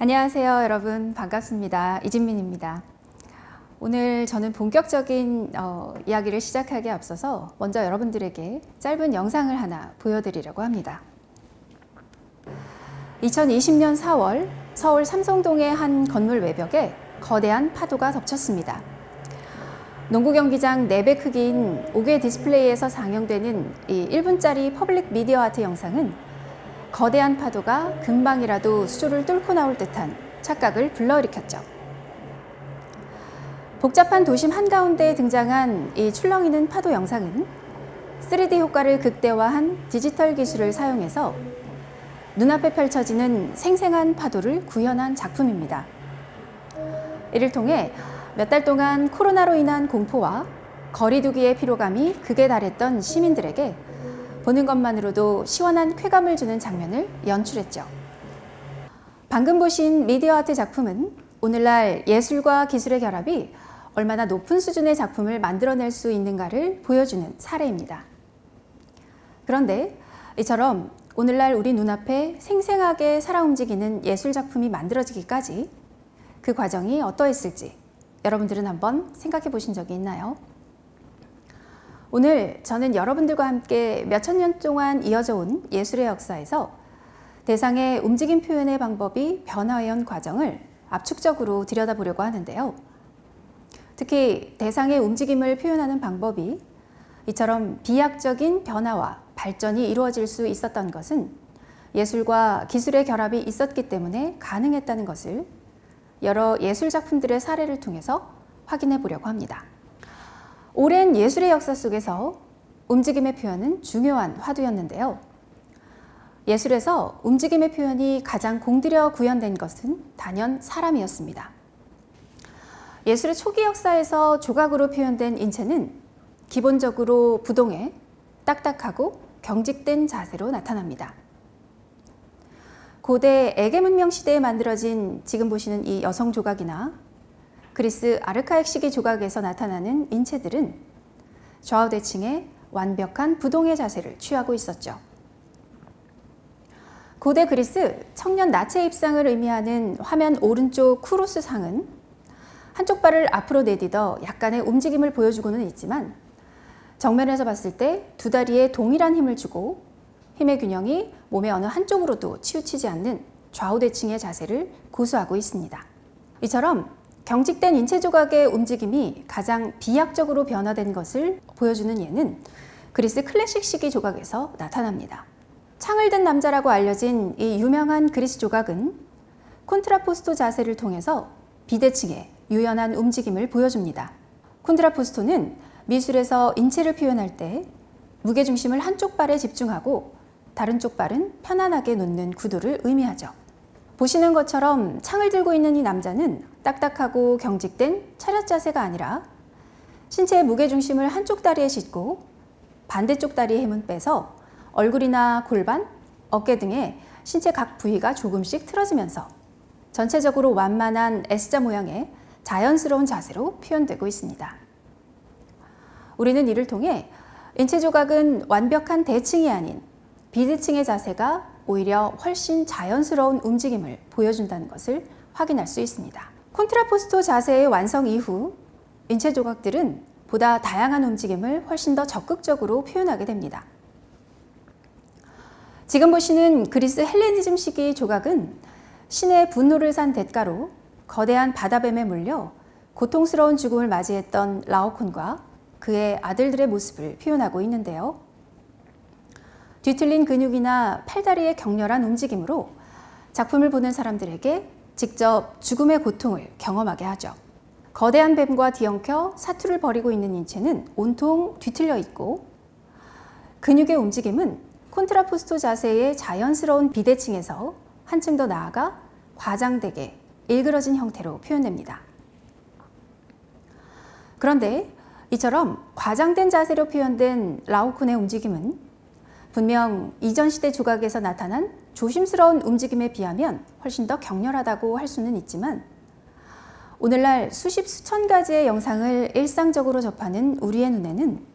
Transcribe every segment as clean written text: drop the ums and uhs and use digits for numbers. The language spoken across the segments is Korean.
안녕하세요, 여러분. 반갑습니다. 이진민입니다. 오늘 저는 본격적인 이야기를 시작하기에 앞서서 먼저 여러분들에게 짧은 영상을 하나 보여드리려고 합니다. 2020년 4월 서울 삼성동의 한 건물 외벽에 거대한 파도가 덮쳤습니다. 농구 경기장 4배 크기인 5개 디스플레이에서 상영되는 이 1분짜리 퍼블릭 미디어 아트 영상은 거대한 파도가 금방이라도 수조를 뚫고 나올 듯한 착각을 불러일으켰죠. 복잡한 도심 한가운데에 등장한 이 출렁이는 파도 영상은 3D 효과를 극대화한 디지털 기술을 사용해서 눈앞에 펼쳐지는 생생한 파도를 구현한 작품입니다. 이를 통해 몇 달 동안 코로나로 인한 공포와 거리두기의 피로감이 극에 달했던 시민들에게 보는 것만으로도 시원한 쾌감을 주는 장면을 연출했죠. 방금 보신 미디어 아트 작품은 오늘날 예술과 기술의 결합이 얼마나 높은 수준의 작품을 만들어낼 수 있는가를 보여주는 사례입니다. 그런데 이처럼 오늘날 우리 눈앞에 생생하게 살아 움직이는 예술 작품이 만들어지기까지 그 과정이 어떠했을지 여러분들은 한번 생각해 보신 적이 있나요? 오늘 저는 여러분들과 함께 몇천 년 동안 이어져 온 예술의 역사에서 대상의 움직임 표현의 방법이 변화해온 과정을 압축적으로 들여다보려고 하는데요. 특히 대상의 움직임을 표현하는 방법이 이처럼 비약적인 변화와 발전이 이루어질 수 있었던 것은 예술과 기술의 결합이 있었기 때문에 가능했다는 것을 여러 예술 작품들의 사례를 통해서 확인해 보려고 합니다. 오랜 예술의 역사 속에서 움직임의 표현은 중요한 화두였는데요. 예술에서 움직임의 표현이 가장 공들여 구현된 것은 단연 사람이었습니다. 예술의 초기 역사에서 조각으로 표현된 인체는 기본적으로 부동의 딱딱하고 경직된 자세로 나타납니다. 고대 에게 문명 시대에 만들어진 지금 보시는 이 여성 조각이나 그리스 아르카익 시기 조각에서 나타나는 인체들은 좌우대칭의 완벽한 부동의 자세를 취하고 있었죠. 고대 그리스 청년 나체 입상을 의미하는 화면 오른쪽 쿠로스 상은 한쪽 발을 앞으로 내딛어 약간의 움직임을 보여주고는 있지만 정면에서 봤을 때 두 다리에 동일한 힘을 주고 힘의 균형이 몸의 어느 한쪽으로도 치우치지 않는 좌우대칭의 자세를 고수하고 있습니다. 이처럼 경직된 인체 조각의 움직임이 가장 비약적으로 변화된 것을 보여주는 예는 그리스 클래식 시기 조각에서 나타납니다. 창을 든 남자라고 알려진 이 유명한 그리스 조각은 콘트라포스토 자세를 통해서 비대칭의 유연한 움직임을 보여줍니다. 콘트라포스토는 미술에서 인체를 표현할 때 무게중심을 한쪽 발에 집중하고 다른 쪽 발은 편안하게 놓는 구도를 의미하죠. 보시는 것처럼 창을 들고 있는 이 남자는 딱딱하고 경직된 차렷 자세가 아니라 신체의 무게중심을 한쪽 다리에 싣고 반대쪽 다리의 힘은 빼서 얼굴이나 골반, 어깨 등의 신체 각 부위가 조금씩 틀어지면서 전체적으로 완만한 S자 모양의 자연스러운 자세로 표현되고 있습니다. 우리는 이를 통해 인체 조각은 완벽한 대칭이 아닌 비대칭의 자세가 오히려 훨씬 자연스러운 움직임을 보여준다는 것을 확인할 수 있습니다. 콘트라포스토 자세의 완성 이후 인체 조각들은 보다 다양한 움직임을 훨씬 더 적극적으로 표현하게 됩니다. 지금 보시는 그리스 헬레니즘 시기 조각은 신의 분노를 산 대가로 거대한 바다뱀에 물려 고통스러운 죽음을 맞이했던 라오콘과 그의 아들들의 모습을 표현하고 있는데요. 뒤틀린 근육이나 팔다리의 격렬한 움직임으로 작품을 보는 사람들에게 직접 죽음의 고통을 경험하게 하죠. 거대한 뱀과 뒤엉켜 사투를 벌이고 있는 인체는 온통 뒤틀려 있고 근육의 움직임은 콘트라포스토 자세의 자연스러운 비대칭에서 한층 더 나아가 과장되게 일그러진 형태로 표현됩니다. 그런데 이처럼 과장된 자세로 표현된 라오콘의 움직임은 분명 이전 시대 조각에서 나타난 조심스러운 움직임에 비하면 훨씬 더 격렬하다고 할 수는 있지만 오늘날 수십 수천 가지의 영상을 일상적으로 접하는 우리의 눈에는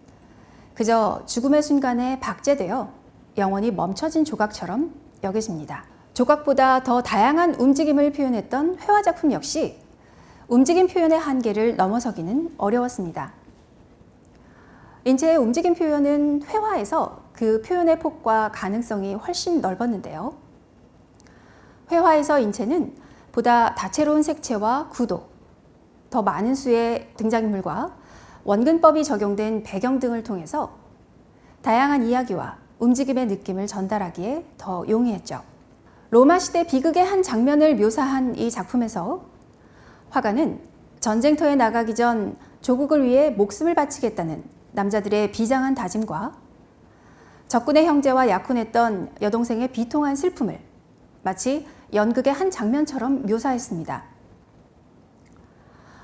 그저 죽음의 순간에 박제되어 영원히 멈춰진 조각처럼 여겨집니다. 조각보다 더 다양한 움직임을 표현했던 회화 작품 역시 움직임 표현의 한계를 넘어서기는 어려웠습니다. 인체의 움직임 표현은 회화에서 그 표현의 폭과 가능성이 훨씬 넓었는데요. 회화에서 인체는 보다 다채로운 색채와 구도, 더 많은 수의 등장인물과 원근법이 적용된 배경 등을 통해서 다양한 이야기와 움직임의 느낌을 전달하기에 더 용이했죠. 로마 시대 비극의 한 장면을 묘사한 이 작품에서 화가는 전쟁터에 나가기 전 조국을 위해 목숨을 바치겠다는 남자들의 비장한 다짐과 적군의 형제와 약혼했던 여동생의 비통한 슬픔을 마치 연극의 한 장면처럼 묘사했습니다.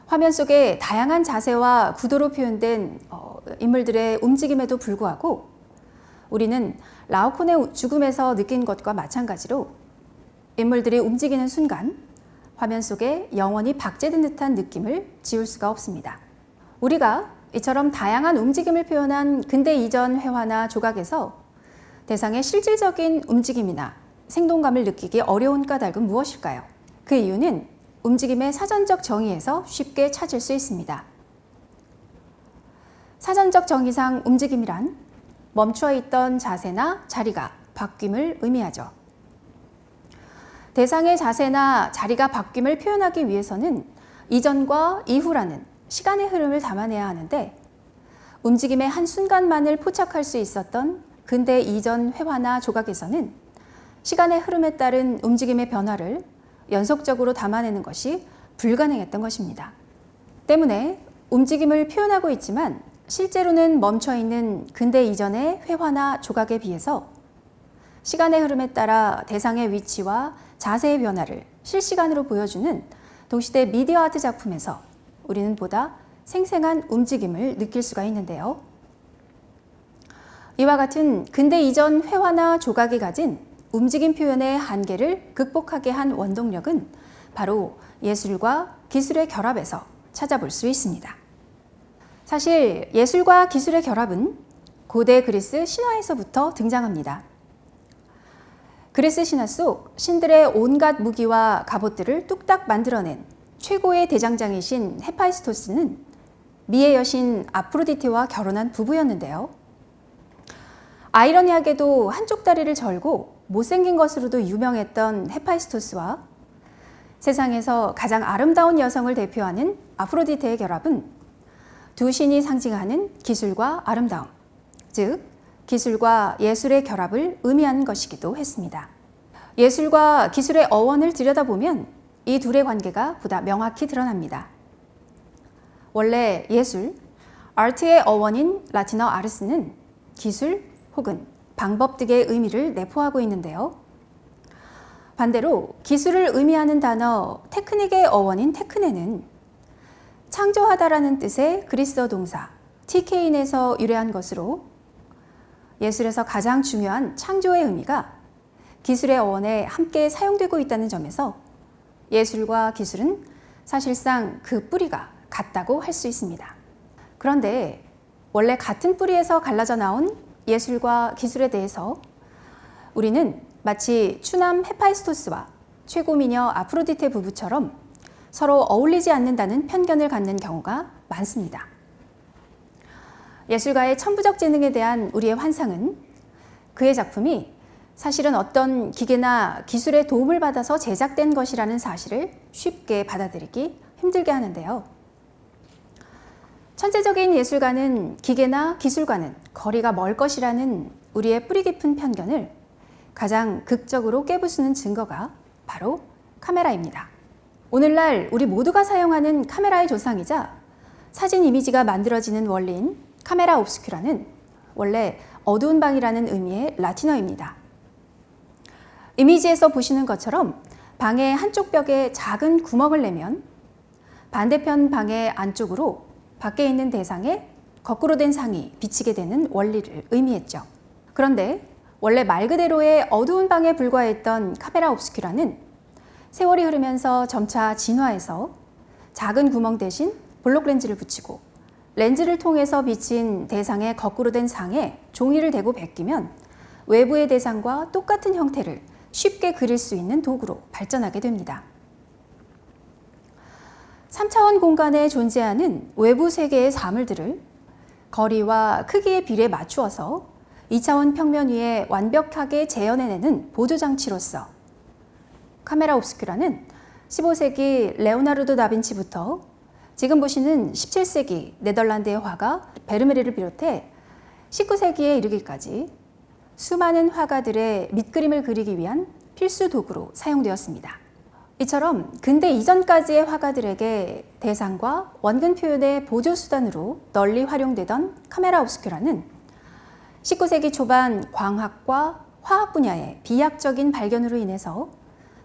화면 속에 다양한 자세와 구도로 표현된 인물들의 움직임에도 불구하고 우리는 라오콘의 죽음에서 느낀 것과 마찬가지로 인물들이 움직이는 순간 화면 속에 영원히 박제된 듯한 느낌을 지울 수가 없습니다. 우리가 이처럼 다양한 움직임을 표현한 근대 이전 회화나 조각에서 대상의 실질적인 움직임이나 생동감을 느끼기 어려운 까닭은 무엇일까요? 그 이유는 움직임의 사전적 정의에서 쉽게 찾을 수 있습니다. 사전적 정의상 움직임이란 멈춰 있던 자세나 자리가 바뀜을 의미하죠. 대상의 자세나 자리가 바뀜을 표현하기 위해서는 이전과 이후라는 시간의 흐름을 담아내야 하는데 움직임의 한순간만을 포착할 수 있었던 근대 이전 회화나 조각에서는 시간의 흐름에 따른 움직임의 변화를 연속적으로 담아내는 것이 불가능했던 것입니다. 때문에 움직임을 표현하고 있지만 실제로는 멈춰있는 근대 이전의 회화나 조각에 비해서 시간의 흐름에 따라 대상의 위치와 자세의 변화를 실시간으로 보여주는 동시대 미디어 아트 작품에서 우리는 보다 생생한 움직임을 느낄 수가 있는데요. 이와 같은 근대 이전 회화나 조각이 가진 움직임 표현의 한계를 극복하게 한 원동력은 바로 예술과 기술의 결합에서 찾아볼 수 있습니다. 사실 예술과 기술의 결합은 고대 그리스 신화에서부터 등장합니다. 그리스 신화 속 신들의 온갖 무기와 갑옷들을 뚝딱 만들어낸 최고의 대장장이신 헤파이스토스는 미의 여신 아프로디테와 결혼한 부부였는데요. 아이러니하게도 한쪽 다리를 절고 못생긴 것으로도 유명했던 헤파이스토스와 세상에서 가장 아름다운 여성을 대표하는 아프로디테의 결합은 두 신이 상징하는 기술과 아름다움, 즉 기술과 예술의 결합을 의미하는 것이기도 했습니다. 예술과 기술의 어원을 들여다보면 이 둘의 관계가 보다 명확히 드러납니다. 원래 예술, 아트의 어원인 라틴어 아르스는 기술 혹은 방법 등의 의미를 내포하고 있는데요. 반대로 기술을 의미하는 단어 테크닉의 어원인 테크네는 창조하다라는 뜻의 그리스어 동사 티케인에서 유래한 것으로 예술에서 가장 중요한 창조의 의미가 기술의 어원에 함께 사용되고 있다는 점에서 예술과 기술은 사실상 그 뿌리가 같다고 할 수 있습니다. 그런데 원래 같은 뿌리에서 갈라져 나온 예술과 기술에 대해서 우리는 마치 추남 헤파이스토스와 최고미녀 아프로디테 부부처럼 서로 어울리지 않는다는 편견을 갖는 경우가 많습니다. 예술가의 천부적 재능에 대한 우리의 환상은 그의 작품이 사실은 어떤 기계나 기술의 도움을 받아서 제작된 것이라는 사실을 쉽게 받아들이기 힘들게 하는데요. 천재적인 예술가는 기계나 기술과는 거리가 멀 것이라는 우리의 뿌리 깊은 편견을 가장 극적으로 깨부수는 증거가 바로 카메라입니다. 오늘날 우리 모두가 사용하는 카메라의 조상이자 사진 이미지가 만들어지는 원리인 카메라 옵스큐라는 원래 어두운 방이라는 의미의 라틴어입니다. 이미지에서 보시는 것처럼 방의 한쪽 벽에 작은 구멍을 내면 반대편 방의 안쪽으로 밖에 있는 대상에 거꾸로 된 상이 비치게 되는 원리를 의미했죠. 그런데 원래 말 그대로의 어두운 방에 불과했던 카메라 옵스큐라는 세월이 흐르면서 점차 진화해서 작은 구멍 대신 볼록 렌즈를 붙이고 렌즈를 통해서 비친 대상의 거꾸로 된 상에 종이를 대고 베끼면 외부의 대상과 똑같은 형태를 쉽게 그릴 수 있는 도구로 발전하게 됩니다. 3차원 공간에 존재하는 외부 세계의 사물들을 거리와 크기의 비례에 맞추어서 2차원 평면 위에 완벽하게 재현해내는 보조장치로서 카메라 옵스큐라는 15세기 레오나르도 다빈치부터 지금 보시는 17세기 네덜란드의 화가 베르메르를 비롯해 19세기에 이르기까지 수많은 화가들의 밑그림을 그리기 위한 필수 도구로 사용되었습니다. 이처럼 근대 이전까지의 화가들에게 대상과 원근 표현의 보조수단으로 널리 활용되던 카메라 옵스큐라는 19세기 초반 광학과 화학 분야의 비약적인 발견으로 인해서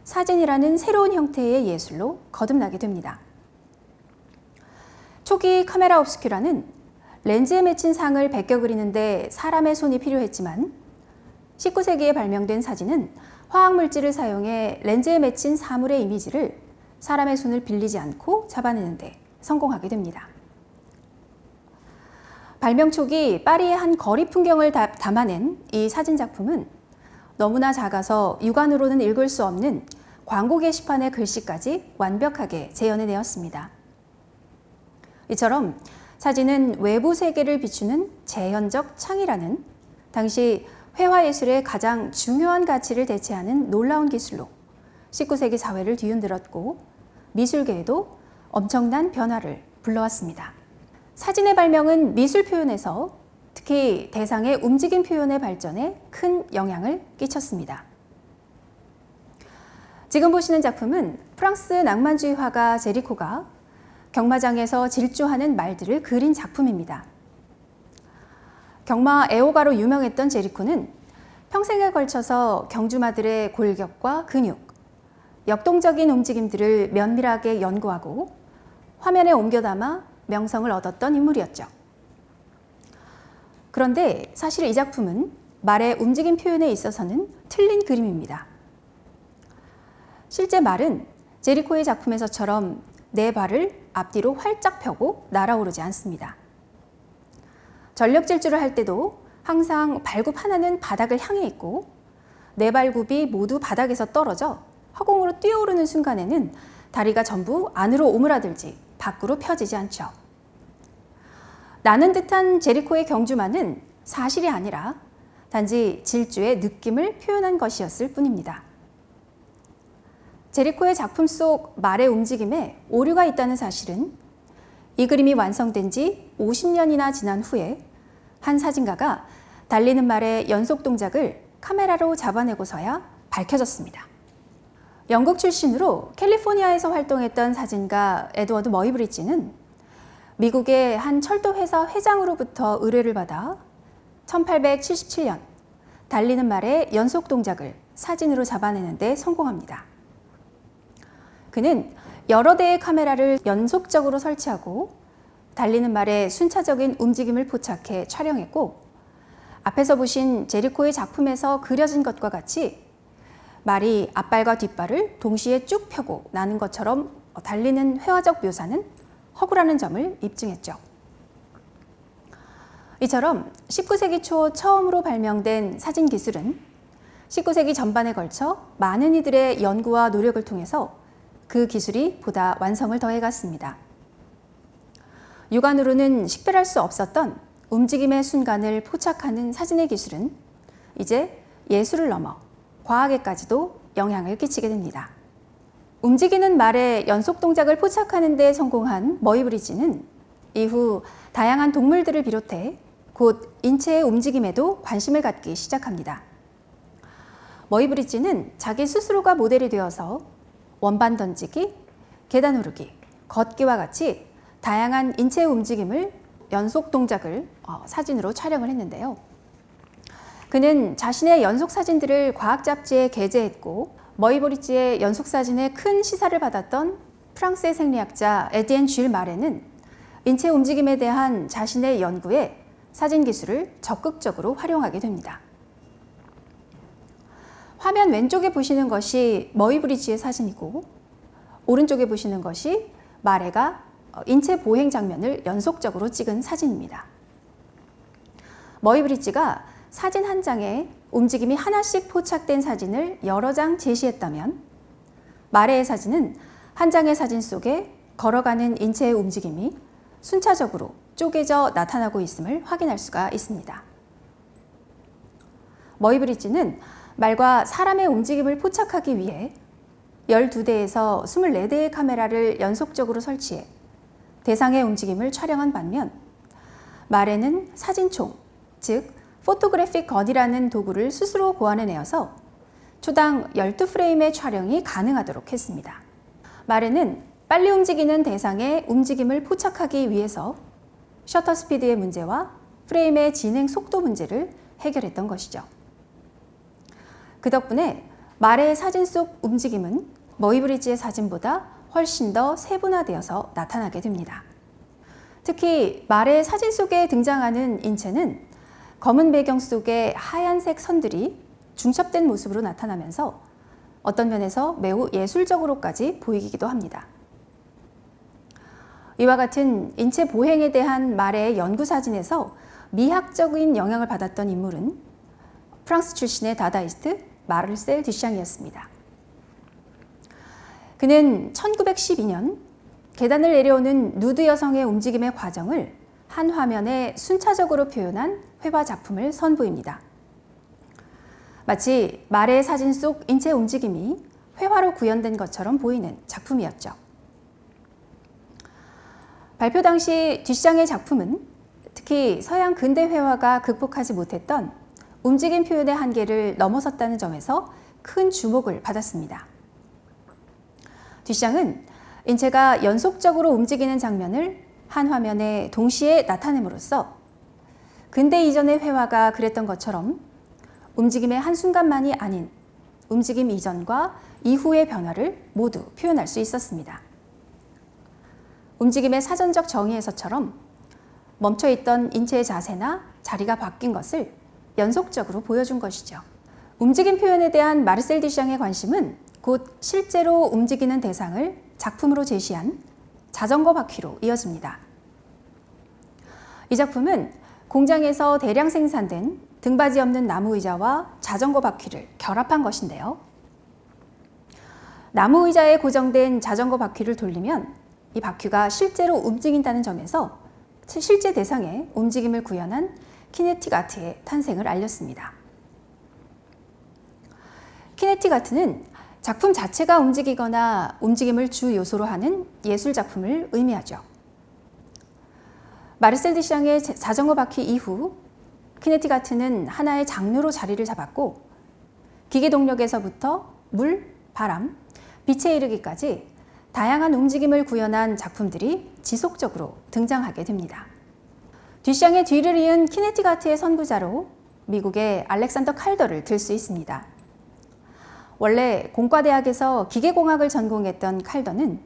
사진이라는 새로운 형태의 예술로 거듭나게 됩니다. 초기 카메라 옵스큐라는 렌즈에 맺힌 상을 베껴 그리는데 사람의 손이 필요했지만 19세기에 발명된 사진은 화학물질을 사용해 렌즈에 맺힌 사물의 이미지를 사람의 손을 빌리지 않고 잡아내는데 성공하게 됩니다. 발명 초기 파리의 한 거리 풍경을 담아낸 이 사진 작품은 너무나 작아서 육안으로는 읽을 수 없는 광고 게시판의 글씨까지 완벽하게 재현해내었습니다. 이처럼 사진은 외부 세계를 비추는 재현적 창이라는 당시 회화예술의 가장 중요한 가치를 대체하는 놀라운 기술로 19세기 사회를 뒤흔들었고 미술계에도 엄청난 변화를 불러왔습니다. 사진의 발명은 미술 표현에서 특히 대상의 움직임 표현의 발전에 큰 영향을 끼쳤습니다. 지금 보시는 작품은 프랑스 낭만주의 화가 제리코가 경마장에서 질주하는 말들을 그린 작품입니다. 경마 애호가로 유명했던 제리코는 평생에 걸쳐서 경주마들의 골격과 근육, 역동적인 움직임들을 면밀하게 연구하고 화면에 옮겨 담아 명성을 얻었던 인물이었죠. 그런데 사실 이 작품은 말의 움직임 표현에 있어서는 틀린 그림입니다. 실제 말은 제리코의 작품에서처럼 네 발을 앞뒤로 활짝 펴고 날아오르지 않습니다. 전력 질주를 할 때도 항상 발굽 하나는 바닥을 향해 있고 네 발굽이 모두 바닥에서 떨어져 허공으로 뛰어오르는 순간에는 다리가 전부 안으로 오므라들지 밖으로 펴지지 않죠. 나는 듯한 제리코의 경주마는 사실이 아니라 단지 질주의 느낌을 표현한 것이었을 뿐입니다. 제리코의 작품 속 말의 움직임에 오류가 있다는 사실은 이 그림이 완성된 지 50년이나 지난 후에 한 사진가가 달리는 말의 연속 동작을 카메라로 잡아내고서야 밝혀졌습니다. 영국 출신으로 캘리포니아에서 활동했던 사진가 에드워드 머이브리지는 미국의 한 철도회사 회장으로부터 의뢰를 받아 1877년 달리는 말의 연속 동작을 사진으로 잡아내는 데 성공합니다. 그는 여러 대의 카메라를 연속적으로 설치하고 달리는 말의 순차적인 움직임을 포착해 촬영했고 앞에서 보신 제리코의 작품에서 그려진 것과 같이 말이 앞발과 뒷발을 동시에 쭉 펴고 나는 것처럼 달리는 회화적 묘사는 허구라는 점을 입증했죠. 이처럼 19세기 초 처음으로 발명된 사진 기술은 19세기 전반에 걸쳐 많은 이들의 연구와 노력을 통해서 그 기술이 보다 완성을 더해갔습니다. 육안으로는 식별할 수 없었던 움직임의 순간을 포착하는 사진의 기술은 이제 예술을 넘어 과학에까지도 영향을 끼치게 됩니다. 움직이는 말의 연속 동작을 포착하는 데 성공한 머이브리지는 이후 다양한 동물들을 비롯해 곧 인체의 움직임에도 관심을 갖기 시작합니다. 머이브리지는 자기 스스로가 모델이 되어서 원반 던지기, 계단 오르기, 걷기와 같이 다양한 인체의 움직임을 연속 동작을 사진으로 촬영을 했는데요. 그는 자신의 연속 사진들을 과학 잡지에 게재했고 머이브리지의 연속 사진에 큰 시사를 받았던 프랑스의 생리학자 에디엔 쥘 마레는 인체 움직임에 대한 자신의 연구에 사진 기술을 적극적으로 활용하게 됩니다. 화면 왼쪽에 보시는 것이 머이브리지의 사진이고 오른쪽에 보시는 것이 마레가 인체 보행 장면을 연속적으로 찍은 사진입니다. 머이브리지가 사진 한 장에 움직임이 하나씩 포착된 사진을 여러 장 제시했다면 마레의 사진은 한 장의 사진 속에 걸어가는 인체의 움직임이 순차적으로 쪼개져 나타나고 있음을 확인할 수가 있습니다. 머이브리지는 말과 사람의 움직임을 포착하기 위해 12대에서 24대의 카메라를 연속적으로 설치해 대상의 움직임을 촬영한 반면 말에는 사진총, 즉 포토그래픽 건이라는 도구를 스스로 고안해내어서 초당 12프레임의 촬영이 가능하도록 했습니다. 말에는 빨리 움직이는 대상의 움직임을 포착하기 위해서 셔터 스피드의 문제와 프레임의 진행 속도 문제를 해결했던 것이죠. 그 덕분에 말의 사진 속 움직임은 머이브리지의 사진보다 훨씬 더 세분화되어서 나타나게 됩니다. 특히 말의 사진 속에 등장하는 인체는 검은 배경 속에 하얀색 선들이 중첩된 모습으로 나타나면서 어떤 면에서 매우 예술적으로까지 보이기도 합니다. 이와 같은 인체 보행에 대한 말의 연구 사진에서 미학적인 영향을 받았던 인물은 프랑스 출신의 다다이스트 마르셀 듀샹이었습니다. 그는 1912년 계단을 내려오는 누드 여성의 움직임의 과정을 한 화면에 순차적으로 표현한 회화 작품을 선보입니다. 마치 말의 사진 속 인체 움직임이 회화로 구현된 것처럼 보이는 작품이었죠. 발표 당시 듀샹의 작품은 특히 서양 근대 회화가 극복하지 못했던 움직임 표현의 한계를 넘어섰다는 점에서 큰 주목을 받았습니다. 듀샹은 인체가 연속적으로 움직이는 장면을 한 화면에 동시에 나타냄으로써 근대 이전의 회화가 그랬던 것처럼 움직임의 한순간만이 아닌 움직임 이전과 이후의 변화를 모두 표현할 수 있었습니다. 움직임의 사전적 정의에서처럼 멈춰있던 인체의 자세나 자리가 바뀐 것을 연속적으로 보여준 것이죠. 움직임 표현에 대한 마르셀 듀샹의 관심은 곧 실제로 움직이는 대상을 작품으로 제시한 자전거 바퀴로 이어집니다. 이 작품은 공장에서 대량 생산된 등받이 없는 나무 의자와 자전거 바퀴를 결합한 것인데요. 나무 의자에 고정된 자전거 바퀴를 돌리면 이 바퀴가 실제로 움직인다는 점에서 실제 대상의 움직임을 구현한 키네틱 아트의 탄생을 알렸습니다. 키네틱 아트는 작품 자체가 움직이거나 움직임을 주 요소로 하는 예술 작품을 의미하죠. 마르셀 듀샹의 자전거 바퀴 이후 키네틱 아트는 하나의 장르로 자리를 잡았고 기계 동력에서부터 물, 바람, 빛에 이르기까지 다양한 움직임을 구현한 작품들이 지속적으로 등장하게 됩니다. 듀샹의 뒤를 이은 키네틱 아트의 선구자로 미국의 알렉산더 칼더를 들 수 있습니다. 원래 공과대학에서 기계공학을 전공했던 칼더는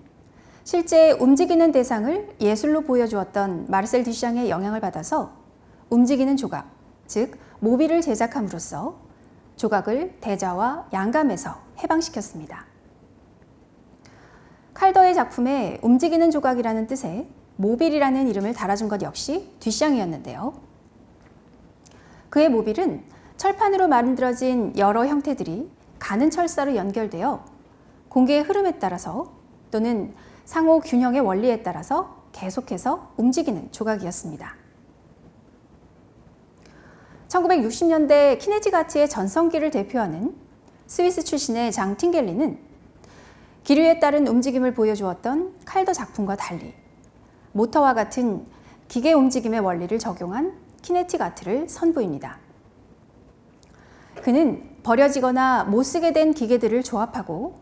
실제 움직이는 대상을 예술로 보여주었던 마르셀 듀샹의 영향을 받아서 움직이는 조각, 즉 모빌을 제작함으로써 조각을 대자와 양감에서 해방시켰습니다. 칼더의 작품에 움직이는 조각이라는 뜻의 모빌이라는 이름을 달아준 것 역시 듀샹이었는데요. 그의 모빌은 철판으로 만들어진 여러 형태들이 가는 철사로 연결되어 공기의 흐름에 따라서 또는 상호 균형의 원리에 따라서 계속해서 움직이는 조각이었습니다. 1960년대 키네틱 아트의 전성기를 대표하는 스위스 출신의 장 팅겔리는 기류에 따른 움직임을 보여주었던 칼더 작품과 달리 모터와 같은 기계 움직임의 원리를 적용한 키네틱 아트를 선보입니다. 그는 버려지거나 못 쓰게 된 기계들을 조합하고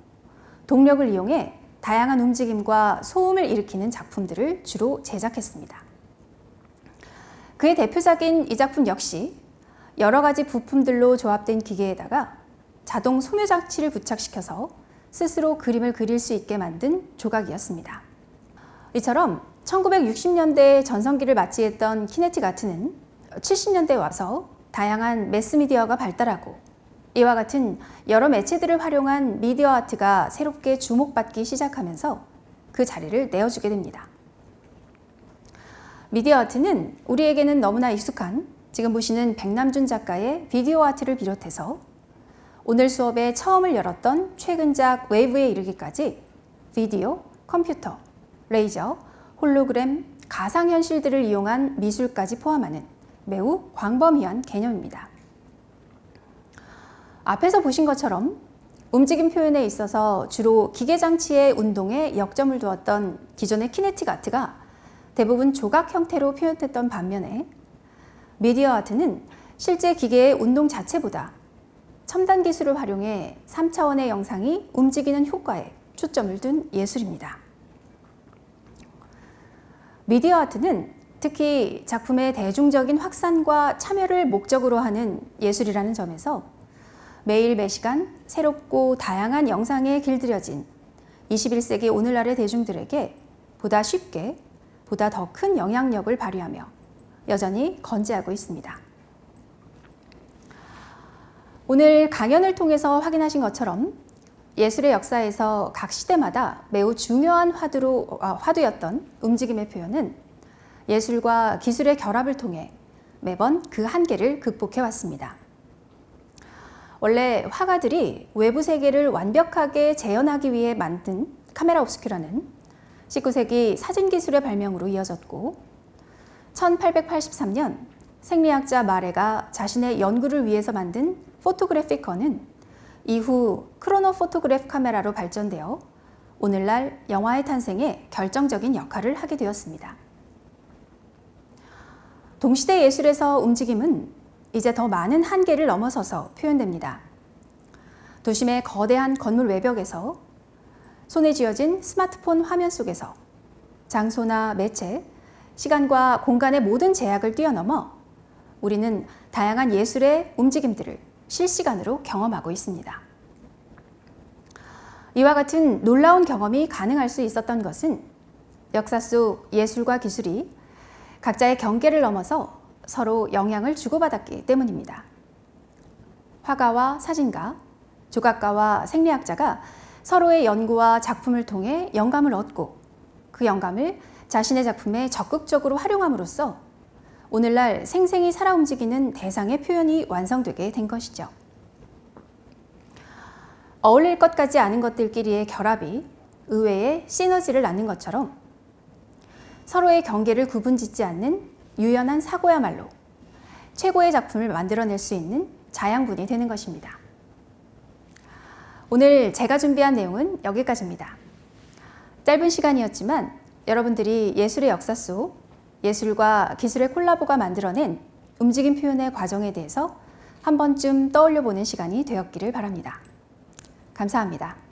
동력을 이용해 다양한 움직임과 소음을 일으키는 작품들을 주로 제작했습니다. 그의 대표작인 이 작품 역시 여러 가지 부품들로 조합된 기계에다가 자동 소묘 장치를 부착시켜서 스스로 그림을 그릴 수 있게 만든 조각이었습니다. 이처럼 1960년대 전성기를 맞이했던 키네틱 아트는 70년대에 와서 다양한 매스미디어가 발달하고 이와 같은 여러 매체들을 활용한 미디어 아트가 새롭게 주목받기 시작하면서 그 자리를 내어주게 됩니다. 미디어 아트는 우리에게는 너무나 익숙한 지금 보시는 백남준 작가의 비디오 아트를 비롯해서 오늘 수업의 처음을 열었던 최근작 웨이브에 이르기까지 비디오, 컴퓨터, 레이저, 홀로그램, 가상현실들을 이용한 미술까지 포함하는 매우 광범위한 개념입니다. 앞에서 보신 것처럼 움직임 표현에 있어서 주로 기계장치의 운동에 역점을 두었던 기존의 키네틱 아트가 대부분 조각 형태로 표현됐던 반면에 미디어 아트는 실제 기계의 운동 자체보다 첨단 기술을 활용해 3차원의 영상이 움직이는 효과에 초점을 둔 예술입니다. 미디어 아트는 특히 작품의 대중적인 확산과 참여를 목적으로 하는 예술이라는 점에서 매일 매시간 새롭고 다양한 영상에 길들여진 21세기 오늘날의 대중들에게 보다 쉽게, 보다 더 큰 영향력을 발휘하며 여전히 건재하고 있습니다. 오늘 강연을 통해서 확인하신 것처럼 예술의 역사에서 각 시대마다 매우 중요한 화두였던 움직임의 표현은 예술과 기술의 결합을 통해 매번 그 한계를 극복해 왔습니다. 원래 화가들이 외부 세계를 완벽하게 재현하기 위해 만든 카메라 옵스큐라는 19세기 사진 기술의 발명으로 이어졌고 1883년 생리학자 마레가 자신의 연구를 위해서 만든 포토그래피커는 이후 크로노포토그래프 카메라로 발전되어 오늘날 영화의 탄생에 결정적인 역할을 하게 되었습니다. 동시대 예술에서 움직임은 이제 더 많은 한계를 넘어서서 표현됩니다. 도심의 거대한 건물 외벽에서 손에 쥐어진 스마트폰 화면 속에서 장소나 매체, 시간과 공간의 모든 제약을 뛰어넘어 우리는 다양한 예술의 움직임들을 실시간으로 경험하고 있습니다. 이와 같은 놀라운 경험이 가능할 수 있었던 것은 역사 속 예술과 기술이 각자의 경계를 넘어서 서로 영향을 주고받았기 때문입니다. 화가와 사진가, 조각가와 생리학자가 서로의 연구와 작품을 통해 영감을 얻고 그 영감을 자신의 작품에 적극적으로 활용함으로써 오늘날 생생히 살아 움직이는 대상의 표현이 완성되게 된 것이죠. 어울릴 것 같지 않은 것들끼리의 결합이 의외의 시너지를 낳는 것처럼 서로의 경계를 구분짓지 않는 유연한 사고야말로 최고의 작품을 만들어낼 수 있는 자양분이 되는 것입니다. 오늘 제가 준비한 내용은 여기까지입니다. 짧은 시간이었지만 여러분들이 예술의 역사 속 예술과 기술의 콜라보가 만들어낸 움직임 표현의 과정에 대해서 한 번쯤 떠올려 보는 시간이 되었기를 바랍니다. 감사합니다.